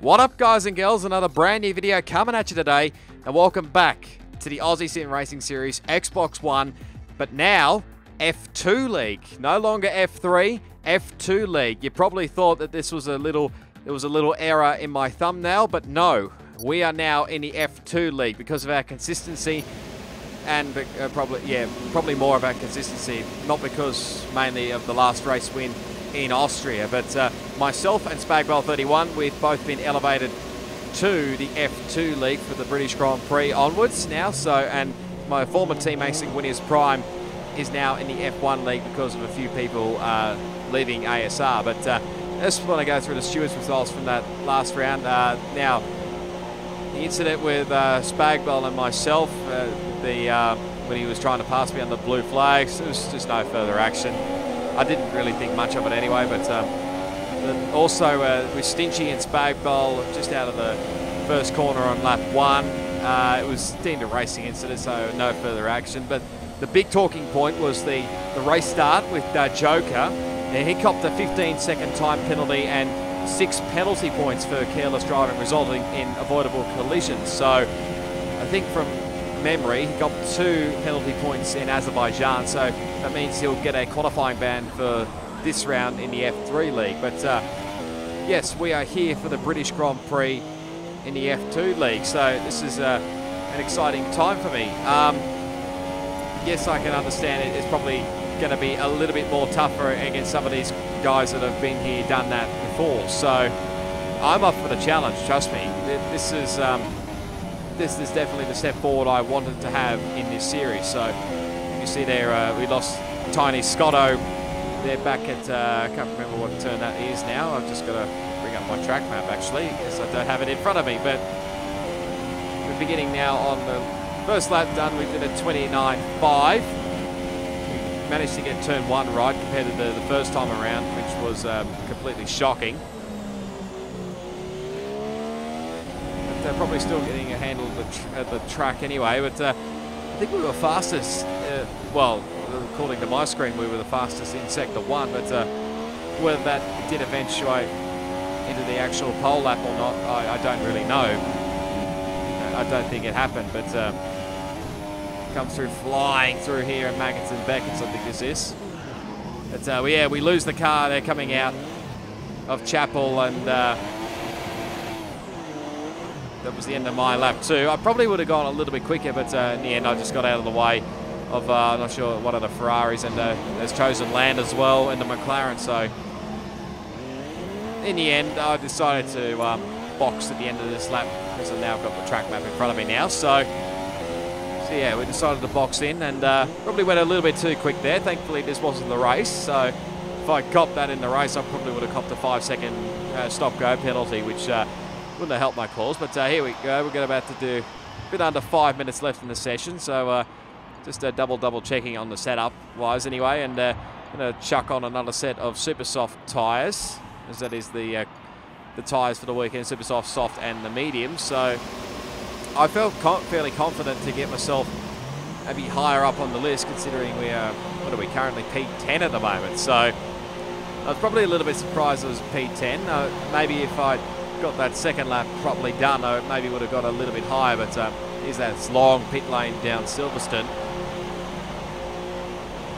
What up, guys and girls? Another brand new video coming at you today, and welcome back to the Aussie Sim Racing Series Xbox One, but now F2 League. No longer F3, F2 League. You probably thought that there was a little error in my thumbnail, but no, we are now in the F2 League because of our consistency, and probably more of our consistency, not because mainly of the last race win in Austria, but myself and Spagbell31, we've both been elevated to the F2 League for the British Grand Prix onwards now. So, and my former teammate Winners Prime is now in the F1 League because of a few people leaving ASR. But I just want to go through the stewards' results from that last round. Now, the incident with Spagbell and myself, when he was trying to pass me on the blue flags, there was just no further action. I didn't really think much of it anyway, but also with Stinchy and Spagbell just out of the first corner on lap 1, it was deemed a racing incident, so no further action. But the big talking point was the race start with Joker. Now, he copped a 15-second time penalty and 6 penalty points for careless driving, resulting in avoidable collisions. So I think from memory, he got 2 penalty points in Azerbaijan, so that means he'll get a qualifying ban for this round in the F3 League. But yes, we are here for the British Grand Prix in the F2 League, so this is an exciting time for me. Yes, I can understand it's probably going to be a little bit more tougher against some of these guys that have been here, done that before, so I'm up for the challenge, trust me. This is definitely the step forward I wanted to have in this series. So you see there, we lost Tiny Scotto. They're back at, I can't remember what turn that is now. I've just got to bring up my track map actually, because I don't have it in front of me. But we're beginning now on the first lap done. We did a 29.5. We managed to get turn 1 right compared to the first time around, which was completely shocking. They're probably still getting a handle at the track anyway, but I think we were fastest, well, according to my screen, we were the fastest in Sector 1, but whether that did eventuate into the actual pole lap or not, I don't really know. I don't think it happened, but comes through flying through here at Maggots and Beckett's, I think this is. But yeah, we lose the car. They're coming out of Chapel, and that was the end of my lap 2. I probably would have gone a little bit quicker, but in the end I just got out of the way of, I'm not sure, one of the Ferraris, and has chosen land as well in the McLaren. So in the end I decided to box at the end of this lap, because I've now got the track map in front of me now. So yeah, we decided to box in, and probably went a little bit too quick there. Thankfully this wasn't the race, so if I copped that in the race I probably would have copped a 5-second stop-go penalty, which wouldn't have helped my cause. But here we go. We're about to do a bit under 5 minutes left in the session, so just double checking on the setup wise anyway, and going to chuck on another set of super soft tyres, as that is the tyres for the weekend, super soft, soft and the medium. So I felt fairly confident to get myself maybe higher up on the list, considering we are, what are we, currently P10 at the moment. So I was probably a little bit surprised it was P10. Maybe if I got that second lap properly done, I maybe would have got a little bit higher, but here's that long pit lane down Silverstone.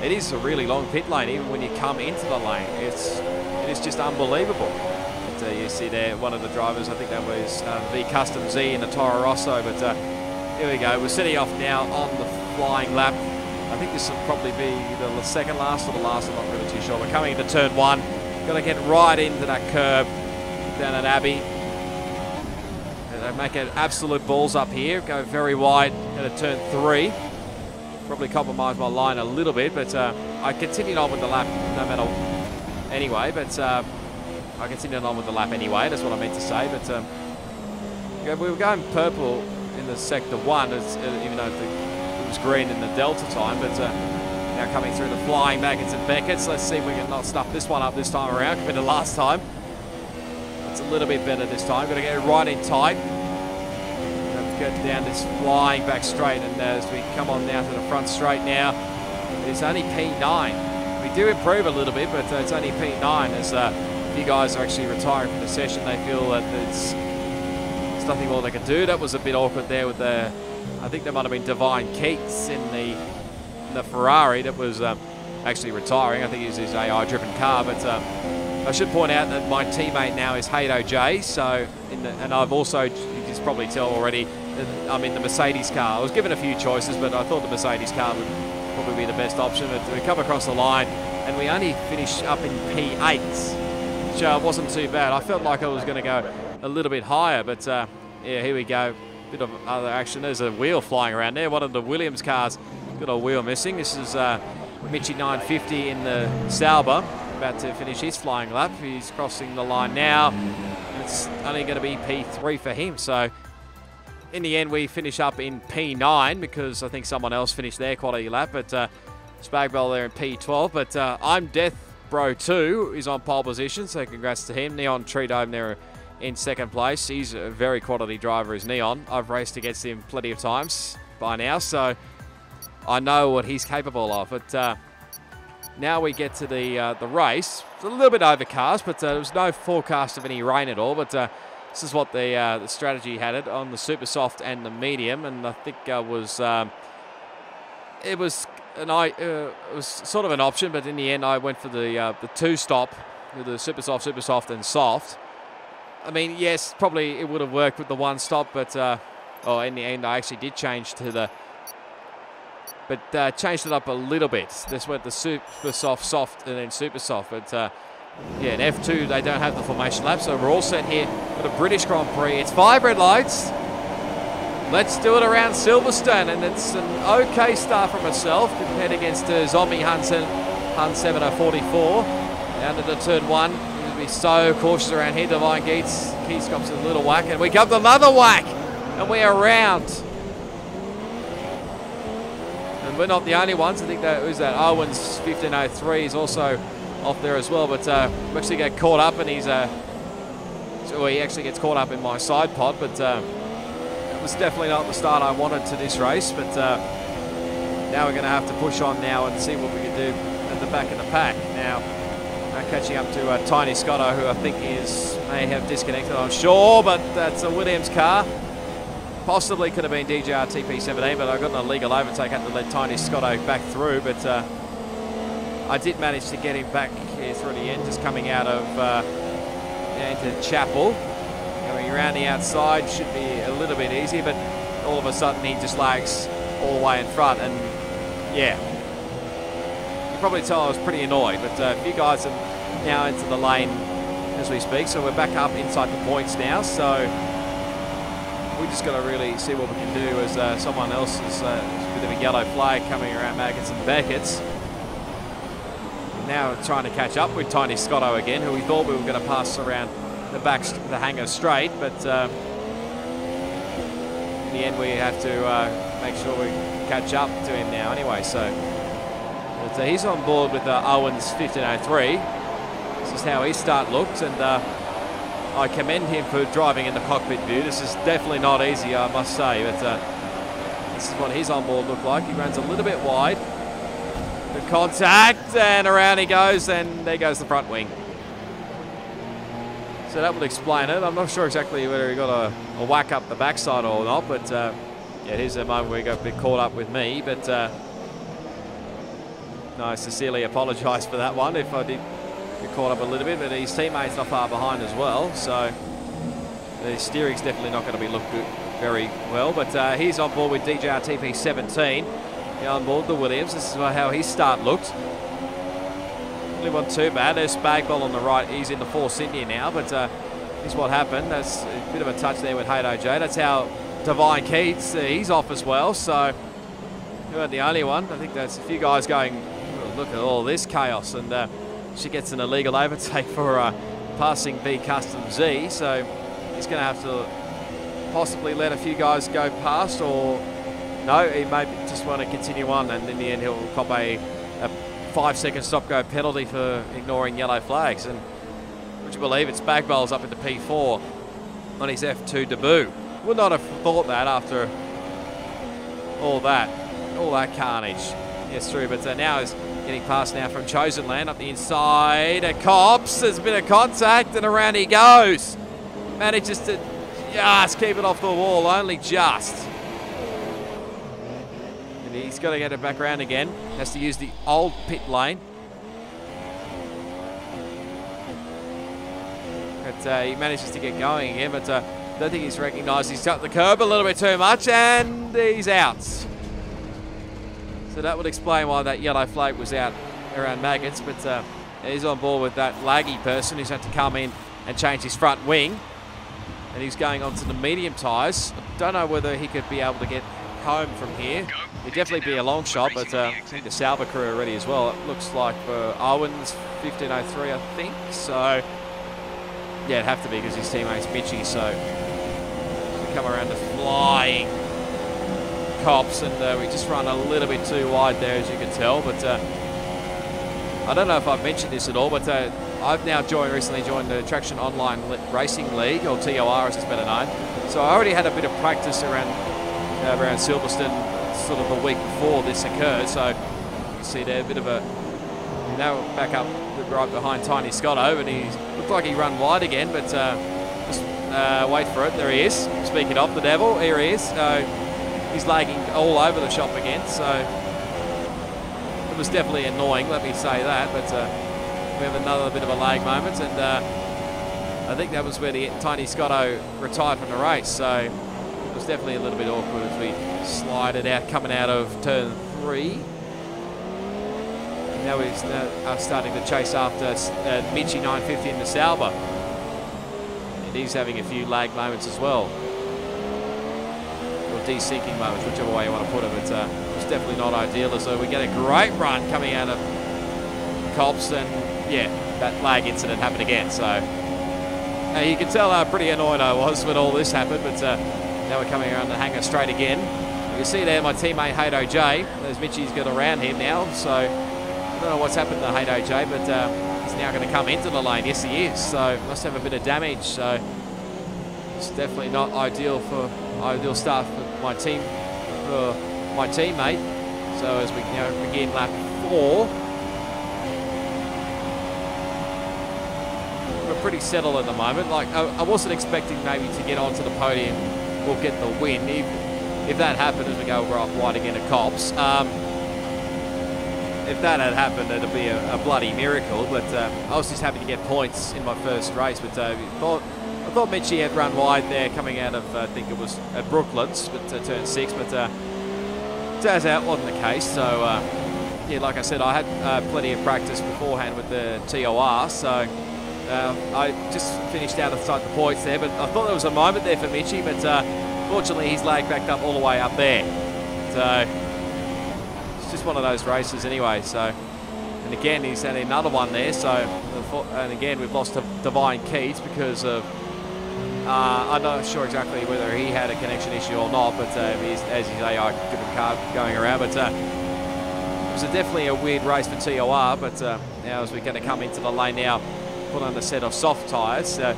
It is a really long pit lane, even when you come into the lane. It is just unbelievable. But, you see there one of the drivers, I think that was V Custom Z in the Toro Rosso, but here we go. We're setting off now on the flying lap. I think this will probably be the second last or the last, I'm not really too sure. We're coming into turn 1, got to get right into that curb down at Abbey. They make it absolute balls up here, go very wide at turn 3. Probably compromise my line a little bit, but I continued on with the lap no matter anyway, but I continued on with the lap anyway, that's what I meant to say. But we were going purple in the Sector 1, even though it was green in the Delta time, but now coming through the flying Maggots and Beckett's. Let's see if we can not stuff this one up this time around compared to last time. It's a little bit better this time. Got to get it right in tight. Get down this flying back straight, and as we come on now to the front straight now, it's only P9. We do improve a little bit, but it's only P9 as a few guys are actually retiring from the session. They feel that it's There's nothing more they can do. That was a bit awkward there with the, I think there might have been Divine Keats in the Ferrari that was actually retiring. I think it was his AI-driven car, but I should point out that my teammate now is Hato J. So, and I've also, you can probably tell already, that I'm in the Mercedes car. I was given a few choices, but I thought the Mercedes car would probably be the best option. But we come across the line, and we only finished up in P8, which wasn't too bad. I felt like I was going to go a little bit higher, but yeah, here we go. Bit of other action. There's a wheel flying around there. One of the Williams cars got a wheel missing. This is Mitchie 950 in the Sauber, about to finish his flying lap. He's crossing the line now. It's only going to be P3 for him. So in the end, we finish up in P9 because I think someone else finished their quality lap. But Spagbell there in P12. But I'm Death Bro 2 is on pole position, so congrats to him. neontreedome there in second place. He's a very quality driver, is Neon. I've raced against him plenty of times by now, so I know what he's capable of. But now we get to the race. It's a little bit overcast, but there was no forecast of any rain at all. But this is what the strategy had it on the super soft and the medium, and I think it was sort of an option, but in the end I went for the two-stop with the super soft, and soft. I mean, yes, probably it would have worked with the one stop, but in the end I actually did change to the, but changed it up a little bit. This went the super soft, and then super soft. But yeah, in F2 they don't have the formation lap, so we're all set here for the British Grand Prix. It's 5 red lights. Let's do it around Silverstone, and it's an okay start for myself compared against Zombie Hun 7044. Down to the turn 1. You'll be so cautious around here. Divine Keats cops a little whack, and we got another whack, and we are around. And we're not the only ones. I think that was that Owens 1503 is also off there as well, but we actually get caught up, and he actually gets caught up in my side pod, but it was definitely not the start I wanted to this race. But now we're going to have to push on now and see what we can do at the back of the pack. Now catching up to Tiny Scotto, who I think may have disconnected, I'm sure, but that's a Williams car. Possibly could have been DJR TP17, but I got an illegal overtake. Had to let Tiny Scotto back through, but I did manage to get him back here through the end, just coming out of into Chapel. Going around the outside should be a little bit easier, but all of a sudden he just lags all the way in front, and yeah, you probably tell I was pretty annoyed. But a few guys are now into the lane as we speak, so we're back up inside the points now. So we just got to really see what we can do as someone else is a bit of a yellow flag coming around Maggots and Beckett's. Now trying to catch up with Tiny Scotto again, who we thought we were going to pass around the hanger straight, but in the end we have to make sure we catch up to him now anyway. So but, he's on board with Owens 1503. This is how his start looked, and I commend him for driving in the cockpit view. This is definitely not easy, I must say, but this is what his onboard looked like. He runs a little bit wide. The contact, and around he goes, and there goes the front wing. So that would explain it. I'm not sure exactly whether he got a whack up the backside or not, but yeah, here's a moment where he got a bit caught up with me, but no, I sincerely apologise for that one if I did get caught up a little bit, but his teammate's not far behind as well, so the steering's definitely not going to be looked good very well. But he's on board with DJR TP17. On board the Williams. This is how his start looked. Really wasn't too bad. There's Spagbell on the right. He's in the Force India now, but here's what happened. That's a bit of a touch there with Hato J. That's how Divine Keats, he's off as well, so you weren't the only one. I think that's a few guys going, oh, look at all this chaos, and she gets an illegal overtake for passing B Custom Z, so he's going to have to possibly let a few guys go past, or no, he may just want to continue on, and in the end he'll cop a 5-second stop-go penalty for ignoring yellow flags. And would you believe it, Spagbell's up into P4 on his F2 debut. Would not have thought that after all that carnage. Yes, true, but now he's getting past now from Chosen Land up the inside. Cops, there's a bit of contact, and around he goes. Manages to just keep it off the wall, only just. And he's got to get it back around again. Has to use the old pit lane. But he manages to get going again, but I don't think he's recognised he's cut the curb a little bit too much, and he's out. So that would explain why that yellow flag was out around Maggots, but he's on board with that laggy person who's had to come in and change his front wing. And he's going on to the medium tyres. Don't know whether he could be able to get home from here. It'd definitely be a long shot, but I think the Sauber crew are ready as well. It looks like for Owens, 15:03, I think. So, yeah, it'd have to be because his teammate's Mitchie. So, we come around to flying cops, and we just run a little bit too wide there, as you can tell. But I don't know if I've mentioned this at all, but I've now recently joined the Traction Online Racing League, or TOR as it's better known. So I already had a bit of practice around Silverstone sort of the week before this occurred. So you can see there a bit of a, now back up right behind Tiny Scotto, and he looked like he run wide again, but just wait for it. There he is. Speaking of the devil, here he is. He's lagging all over the shop again, so it was definitely annoying, let me say that, but we have another bit of a lag moment, and I think that was where the Tiny Scotto retired from the race, so it was definitely a little bit awkward as we slided out, coming out of turn 3. Now we're starting to chase after Mitchie 950 in the Sauber, and he's having a few lag moments as well. De-syncing moments, whichever way you want to put it. It's definitely not ideal, so we get a great run coming out of Cops, and yeah, that lag incident happened again. So you can tell how pretty annoyed I was when all this happened, but now we're coming around the hangar straight again. You can see there my teammate Hato J, as Mitchie's got around him now, so I don't know what's happened to Hato J, but he's now going to come into the lane. Yes, he is, so must have a bit of damage, so it's definitely not ideal start for my team, for my teammate. So as we now begin lap 4, we're pretty settled at the moment. Like I wasn't expecting maybe to get onto the podium or get the win. If that happened as we go wide again at Cops, if that had happened, it'd be a bloody miracle. But I was just happy to get points in my first race. But I thought Mitchie had run wide there coming out of, I think it was at Brooklands, but turn 6, but turns out wasn't the case. So, yeah, like I said, I had plenty of practice beforehand with the TOR, so I just finished outside the points there, but I thought there was a moment there for Mitchie, but fortunately he's lagged back up all the way up there. So, it's just one of those races anyway, so. And again, he's had another one there, so, and again, we've lost to Divine Keats because of, I'm not sure exactly whether he had a connection issue or not, but he's, as his AI different car going around. But it was definitely a weird race for TOR. But now as we're going to come into the lane now, put on a set of soft tyres. Yeah,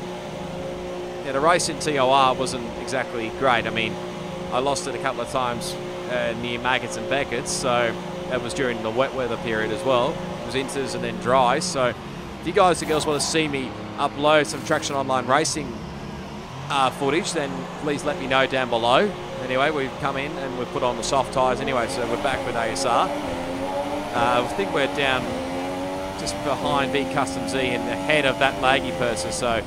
the race in TOR wasn't exactly great. I mean, I lost it a couple of times near Maggots and Beckett's, so that was during the wet weather period as well. It was inters and then dry. So if you guys and girls want to see me upload some Traction Online Racing footage, then please let me know down below. Anyway, we've come in and we've put on the soft tyres anyway, so we're back with ASR. I think we're down just behind V Custom Z and ahead of ThatLaggyPerson, so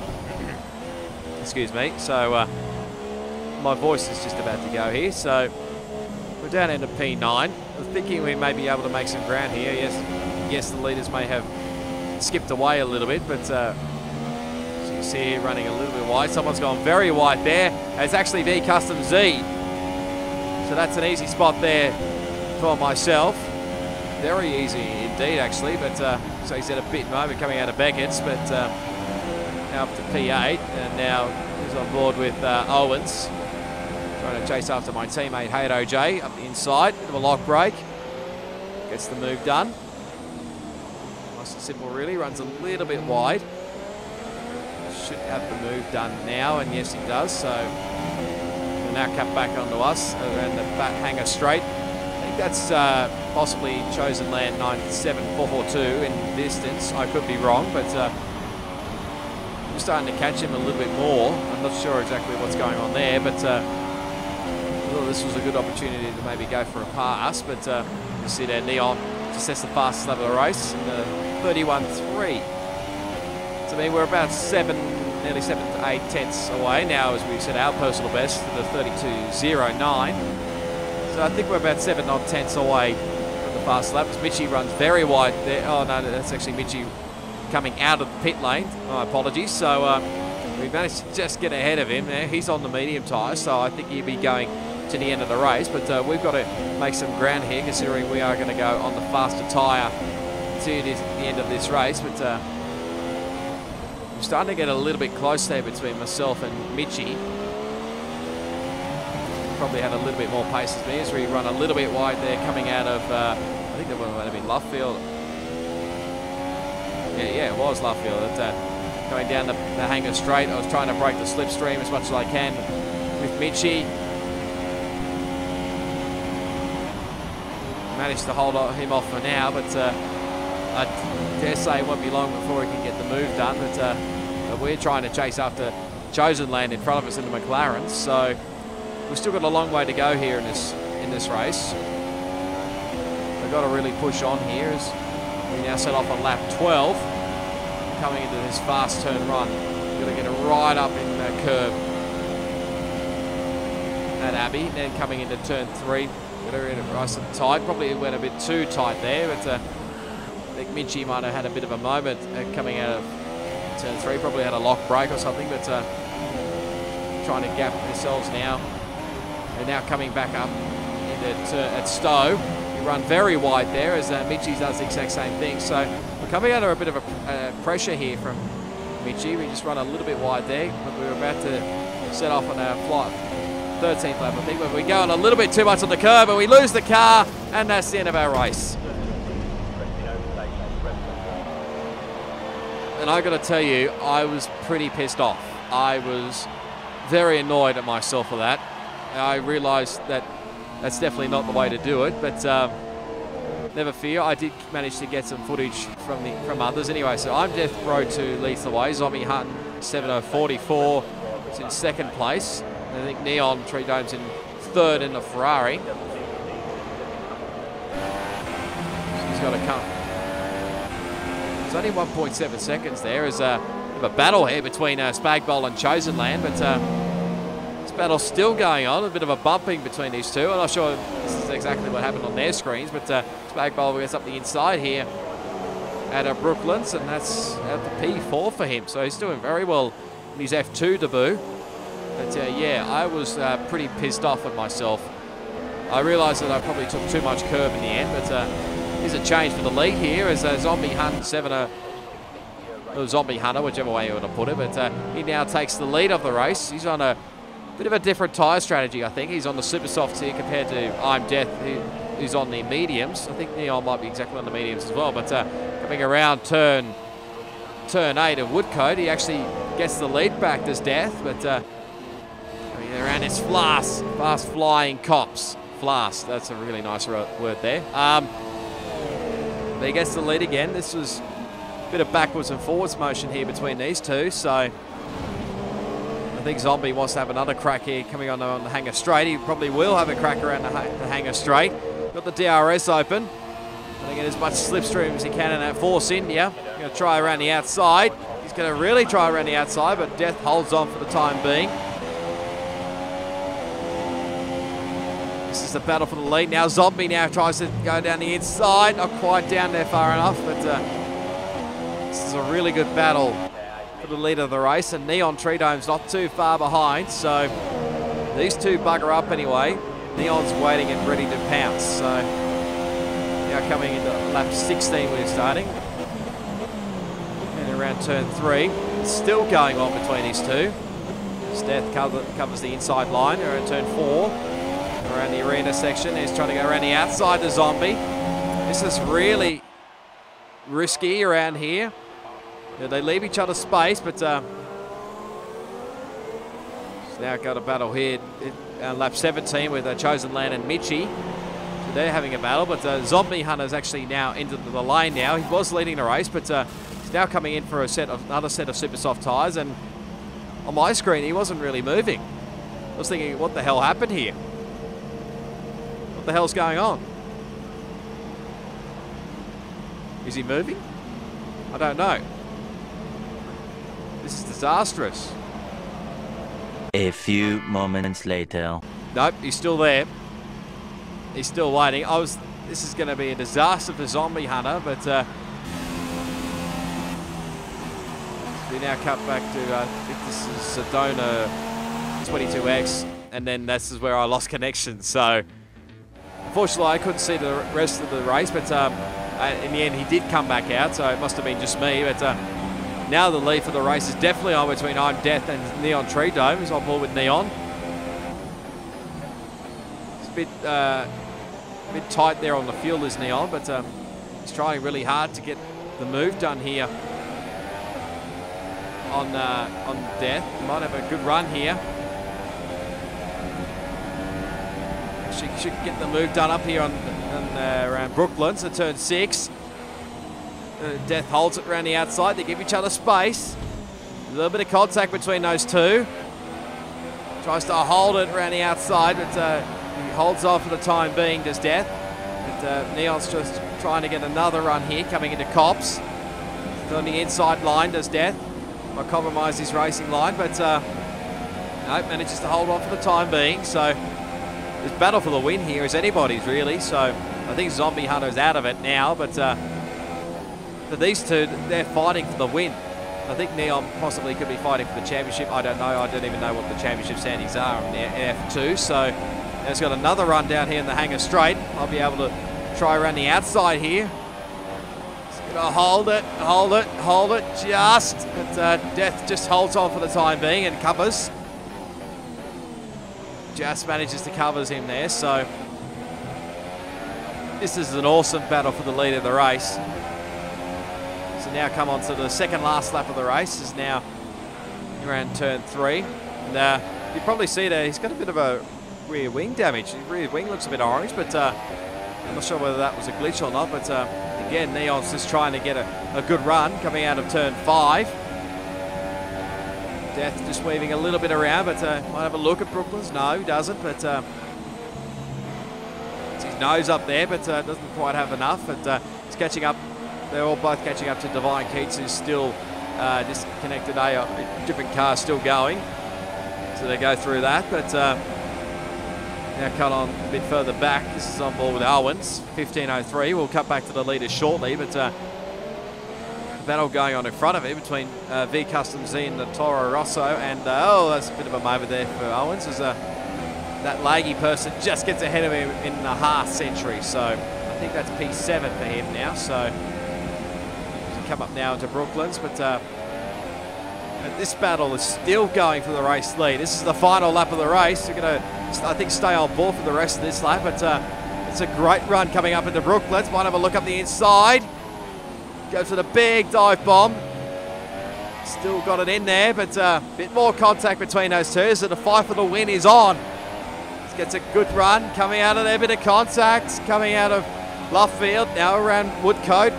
excuse me. So my voice is just about to go here. So we're down into P9. I'm thinking we may be able to make some ground here. Yes, the leaders may have skipped away a little bit, but you see here running a little bit wide. Someone's gone very wide there. It's actually V Custom Z. So that's an easy spot there for myself. Very easy indeed, actually. But so he's at a bit moment coming out of Beckett's, but now up to P8, and now he's on board with Owens, trying to chase after my teammate Hato J up the inside. Bit of a lock break, gets the move done. Nice and simple, really. Runs a little bit wide. Should have the move done now, and yes, he does. So we'll now cut back onto us around the back hanger straight. I think that's possibly chosen land 97442 in distance. I could be wrong, but we're starting to catch him a little bit more. I'm not sure exactly what's going on there, but I thought this was a good opportunity to maybe go for a pass. But you see there, Neon just sets the fastest lap of the race in the 31.3. So I mean, we're about nearly 7 to 8 tenths away now, as we set our personal best to the 32.09. So I think we're about 7 odd tenths away from the fast lap. Mitchie runs very wide there. Oh no, that's actually Mitchie coming out of the pit lane. My apologies. So we managed to just get ahead of him there. He's on the medium tyre, so I think he'll be going to the end of the race. But we've got to make some ground here, considering we are going to go on the faster tyre to the end of this race. But I'm starting to get a little bit close there between myself and Mitchie. Probably had a little bit more pace as me as we run a little bit wide there coming out of, I think that might have been Lovefield. Yeah, it was Lovefield. Going down the hanger straight, I was trying to break the slipstream as much as I can with Mitchie. Managed to hold him off for now, but I dare say it won't be long before he can get the move done. But we're trying to chase after Chosen Land in front of us in the McLarens, so we've still got a long way to go here in this race. We've got to really push on here as we now set off on lap 12, coming into this fast turn run. We're going to get it right up in the curve at Abbey, then coming into turn 3. Got it nice and tight. Probably went a bit too tight there, but I think Mitchie might have had a bit of a moment coming out of turn 3. Probably had a lock brake or something, but trying to gap ourselves now. We're now coming back up at Stowe. We run very wide there as Mitchie does the exact same thing. So we're coming under a bit of a pressure here from Mitchie. We just run a little bit wide there, but we were about to set off on our flight. 13th lap, I think, but we're going a little bit too much on the curb and we lose the car, and that's the end of our race. And I got to tell you, I was pretty pissed off. I was very annoyed at myself for that. I realised that that's definitely not the way to do it, but never fear, I did manage to get some footage from others anyway. So I'm Death Road to leads the way. Zombie Hunt 7044 is in second place. I think neontreedome's in third in the Ferrari. He's got to come. It's only 1.7 seconds there. There's a battle here between Spagbowl and Chosen Land, but this battle's still going on. A bit of a bumping between these two. I'm not sure this is exactly what happened on their screens, but Spagbowl gets up the inside here at Brooklands, and that's at the P4 for him. So he's doing very well in his F2 debut. But yeah, I was pretty pissed off at myself. I realised that I probably took too much curb in the end, but here's a change for the lead here as Zombie Hunt 70, or Zombie Hunter, whichever way you want to put it. But he now takes the lead of the race. He's on a bit of a different tyre strategy, I think. He's on the super softs here compared to I'm Death, who's on the mediums. I think Neon might be exactly on the mediums as well. But coming around turn 8 of Woodcote, he actually gets the lead back as Death, but around his fast flying cops. Flask, that's a really nice word there. But he gets the lead again. This was a bit of backwards and forwards motion here between these two, so I think Zombie wants to have another crack here coming on the hanger straight. He probably will have a crack around the hanger straight. Got the DRS open. Going to get as much slipstream as he can in that Force India. Going to try around the outside. He's going to really try around the outside, but Death holds on for the time being. This is the battle for the lead. Now Zombie now tries to go down the inside. Not quite down there far enough, but this is a really good battle for the lead of the race. And neontreedome's not too far behind, so these two bugger up anyway. Neon's waiting and ready to pounce. So now coming into lap 16 we're starting. And around turn 3. It's still going on between these two. Death covers the inside line. Around turn 4. Around the arena section. He's trying to go around the outside the Zombie. This is really risky around here. They leave each other space, but now got a battle here on lap 17 with Chosen Land and Mitchie. So they're having a battle, but Zombie Hunter's actually now into the lane now. He was leading the race, but He's now coming in for another set of super soft tyres, and on my screen he wasn't really moving. I was thinking, what the hell happened here? What the hell's going on? Is he moving? I don't know. This is disastrous. A few moments later. Nope, he's still there. He's still waiting. This is going to be a disaster for Zombie Hunter, but we now cut back to, I think this is Sedona 22X, and then this is where I lost connection. So, unfortunately, I couldn't see the rest of the race, but in the end, he did come back out, so it must have been just me. But now the lead for the race is definitely on between I'm Death and neontreedome. He's on board with Neon. It's a bit tight there on the fuel is Neon, but he's trying really hard to get the move done here on Death. He might have a good run here. Should get the move done up here on around Brooklyn, so turn 6. Death holds it around the outside. They give each other space. A little bit of contact between those two. Tries to hold it around the outside, but he holds off for the time being, does Death. But Neon's just trying to get another run here, coming into Cops. He's on the inside line, does Death. Might compromise his racing line, but no, manages to hold on for the time being. So this battle for the win here is anybody's, really. So I think Zombie Hunter's out of it now, but for these two, they're fighting for the win. I think Neon possibly could be fighting for the championship. I don't know. I don't even know what the championship standings are in the F2. So he's got another run down here in the Hangar Straight. I'll be able to try around the outside here. He's going to hold it, just. But Death just holds on for the time being and covers. Just manages to cover him there. So this is an awesome battle for the lead of the race. So now come on to the second last lap of the race. Is now around turn 3. And you probably see there he's got a bit of a rear wing damage. His rear wing looks a bit orange, but I'm not sure whether that was a glitch or not. But again, Neon's just trying to get a good run coming out of turn 5. Death just weaving a little bit around, but might have a look at Brooklyn's. No, he doesn't, but it's his nose up there, but doesn't quite have enough. But he's catching up. They're all both catching up to Divine Keats, who's still disconnected. A different car still going, so they go through that. But now cut on a bit further back. This is on board with Owens, 15:03. We'll cut back to the leaders shortly, but the battle going on in front of him between V Custom Z and the Toro Rosso, and oh, that's a bit of a moment there for Owens, as ThatLaggyPerson just gets ahead of him in a half century. So I think that's P7 for him now. So come up now into Brooklands, but this battle is still going for the race lead. This is the final lap of the race. We're going to, I think, stay on board for the rest of this lap, but it's a great run coming up into Brooklands. Might have a look up the inside. Goes for the big dive bomb. Still got it in there, but a bit more contact between those two, so the fight for the win is on. This gets a good run coming out of there, bit of contact coming out of Lovefield, now around Woodcote.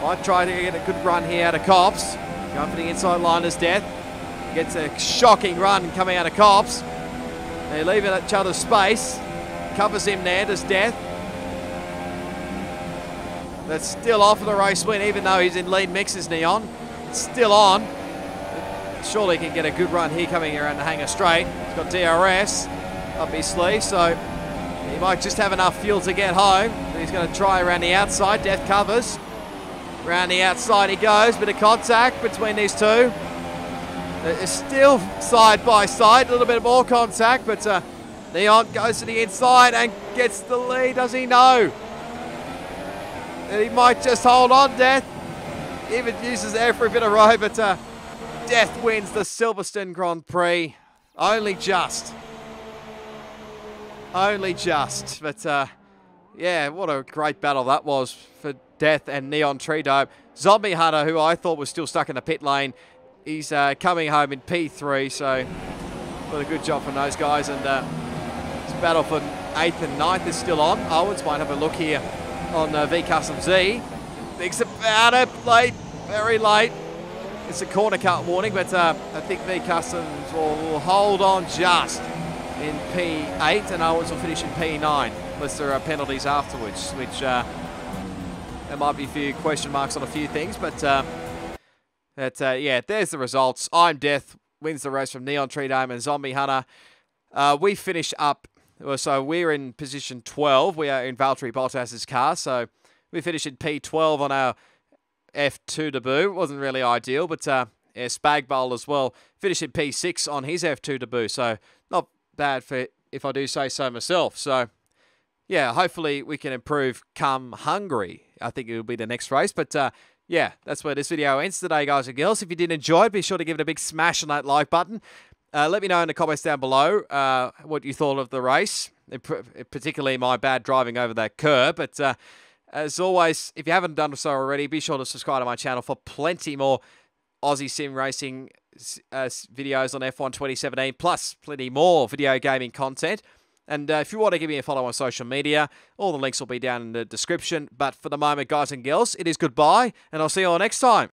Might try to get a good run here out of Cops. Going for the inside line as Death. Gets a shocking run coming out of Cops. They're leaving each other space. Covers him there, does Death. That's still off for the race win, even though he's in lead mixes, Neon. It's still on. Surely he can get a good run here coming around the Hangar Straight. He's got DRS up his sleeve, so he might just have enough fuel to get home. He's going to try around the outside. Death covers. Around the outside he goes. Bit of contact between these two. It's still side by side. A little bit more contact, but Neon goes to the inside and gets the lead. Does he know? He might just hold on, Death. Even uses there for a bit of row, but Death wins the Silverstone Grand Prix. Only just. Only just. But yeah, what a great battle that was for Death and neontreedome. Zombie Hunter, who I thought was still stuck in the pit lane, he's coming home in P3, so what a good job from those guys. And this battle for 8th and 9th is still on. Owens might have a look here on V Custom Z. Thinks about it, late very late. It's a corner cut warning, but I think the Customs will hold on just in P8, and Owens will finish in P9, unless there are penalties afterwards, which there might be a few question marks on a few things, but yeah, there's the results. I'm Death wins the race from neontreedome and Zombie Hunter. We finish up, so we're in position 12. We are in Valtteri Bottas's car, so we finished in P12 on our F2 debut. It wasn't really ideal, but yeah, Spagbowl as well finished in P6 on his F2 debut, so not bad for, if I do say so myself. So yeah, hopefully we can improve come Hungary. I think it will be the next race, but yeah, that's where this video ends today, guys and girls. If you did enjoy it, be sure to give it a big smash on that like button. Let me know in the comments down below what you thought of the race, particularly my bad driving over that curb. But as always, if you haven't done so already, be sure to subscribe to my channel for plenty more Aussie Sim Racing videos on F1 2017, plus plenty more video gaming content. And if you want to give me a follow on social media, all the links will be down in the description. But for the moment, guys and girls, it is goodbye, and I'll see you all next time.